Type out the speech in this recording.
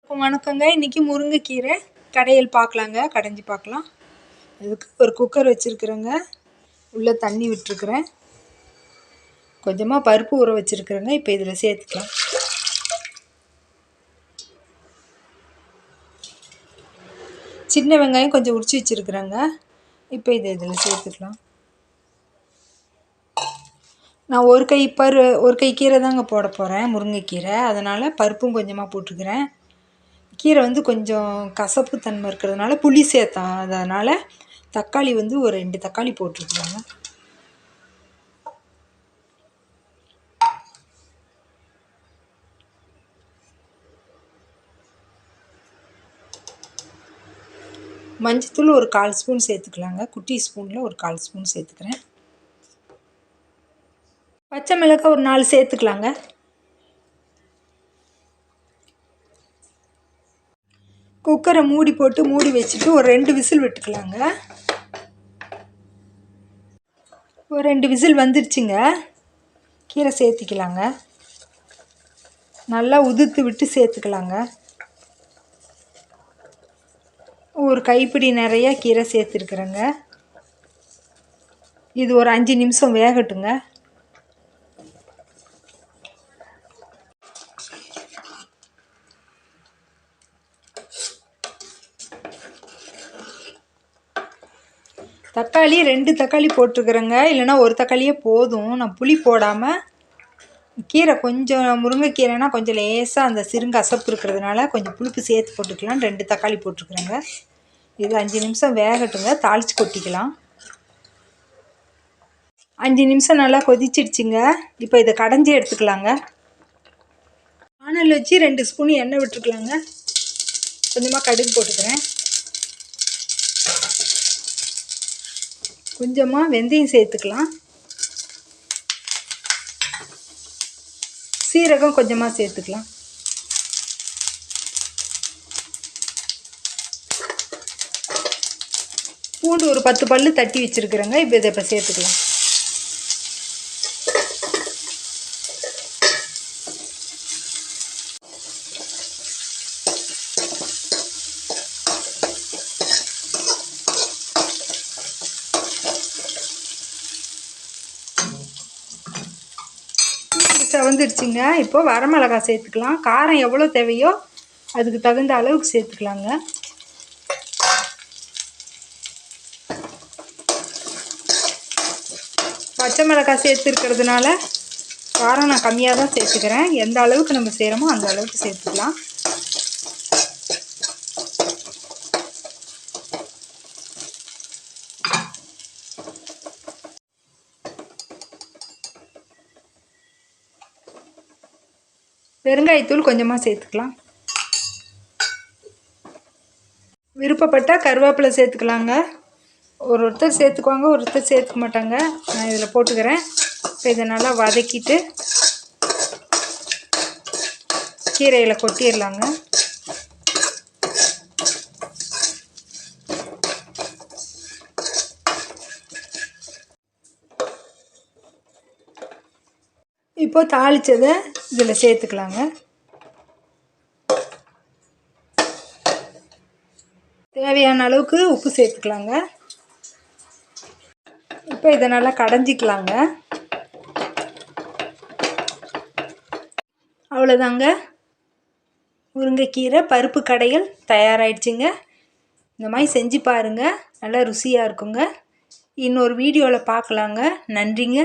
வணக்கங்க. இன்றைக்கி முருங்கைக்கீரை கடையல் பார்க்கலாங்க. கடைஞ்சி பார்க்கலாம். அதுக்கு ஒரு குக்கர் வச்சுருக்குறேங்க. உள்ளே தண்ணி விட்டுருக்குறேன். கொஞ்சமாக பருப்பு ஊற வச்சுருக்குறேங்க. இப்போ இதில் சேர்த்துக்கலாம். சின்ன வெங்காயம் கொஞ்சம் உரித்து வச்சுருக்குறேங்க. இப்போ இதில் சேர்த்துக்கலாம். நான் ஒரு கை கீரை தாங்க போட போகிறேன், முருங்கைக்கீரை. அதனால் பருப்பும் கொஞ்சமாக போட்டுருக்குறேன். கீரை கொஞ்சம் கசப்பு தன்மை இருக்கிறதுனால புளி சேர்த்தாதனால தக்காளி ஒரு 2 தக்காளி போட்டுருக்குறேங்க. மஞ்சத்தூள் ஒரு 1/4 ஸ்பூன் சேர்த்துக்கலாங்க. குட்டி ஸ்பூனில் ஒரு 1/4 ஸ்பூன் சேர்த்துக்கிறேன். பச்சை மிளகாய் ஒரு 4 சேர்த்துக்கலாங்க. குக்கரை மூடி போட்டு மூடி வச்சுட்டு ஒரு 2 விசில் விட்டுக்கலாங்க. ஒரு 2 விசில் வந்துருச்சுங்க. கீரை சேர்த்திக்கலாங்க. நல்லா உதிர்த்து விட்டு சேர்த்துக்கலாங்க. ஒரு கைப்பிடி நிறைய கீரை சேர்த்துருக்குறேங்க. இது ஒரு 5 நிமிஷம் வேகட்டுங்க. தக்காளி 2 தக்காளி போட்டிருக்குறேங்க. இல்லைனா ஒரு தக்காளியே போதும். நான் புளி போடாமல் கீரை கொஞ்சம் முருங்கைக்கீரைனா கொஞ்சம் லேசாக அந்த சிறுங்கசப்பு இருக்கிறதுனால கொஞ்சம் புளிப்பு சேர்த்து போட்டுக்கலாம். 2 தக்காளி போட்டிருக்குறேங்க. இது 5 நிமிஷம் வேகட்டுங்க. தாளித்து கொட்டிக்கலாம். 5 நிமிஷம் நல்லா கொதிச்சிடுச்சுங்க. இப்போ இதை கடைஞ்சி எடுத்துக்கலாங்க. வானல் வச்சு 2 ஸ்பூன் எண்ணெய் விட்டுருக்கலாங்க. கொஞ்சமாக கடுகு போட்டுக்கிறேன். கொஞ்சமாக வெந்தயம் சேர்த்துக்கலாம். சீரகம் கொஞ்சமாக சேர்த்துக்கலாம். பூண்டு ஒரு 10 பல்லு தட்டி வச்சுருக்குறேங்க. இப்போ இதை சேர்த்துக்கலாம். செவந்துடுச்சுங்க. இப்போ வரமிளகாய் சேர்த்துக்கலாம். காரம் எவ்வளோ தேவையோ அதுக்கு தகுந்த அளவுக்கு சேர்த்துக்கலாங்க. பச்சை மிளகாய் சேர்த்துருக்கிறதுனால காரம் நான் கம்மியாக தான் சேர்த்துக்கிறேன். எந்த அளவுக்கு நம்ம செய்கிறோமோ அந்த அளவுக்கு சேர்த்துக்கலாம். பெருங்காயத்தூள் கொஞ்சமாக சேர்த்துக்கலாம். விருப்பப்பட்டால் கருவேப்பிலை சேர்த்துக்கலாங்க. ஒருத்தர் சேர்த்துக்குவாங்க, ஒருத்தர் சேர்த்துக்க மாட்டாங்க. நான் இதில் போட்டுக்கிறேன். இப்போ இதை நல்லா வதக்கிட்டு கீரையில் கொட்டிடலாங்க. இப்போ தாளித்ததை இதில் சேர்த்துக்கலாங்க. தேவையான அளவுக்கு உப்பு சேர்த்துக்கலாங்க. இப்போ இதை நல்லா கடைஞ்சிக்கலாங்க. அவ்வளோதாங்க, முருங்கைக்கீரை பருப்பு கடையல் தயாராகிடுச்சிங்க. இந்த மாதிரி செஞ்சு பாருங்கள். நல்லா ருசியாக இருக்குங்க. இன்னொரு வீடியோவில் பார்க்கலாங்க. நன்றிங்க.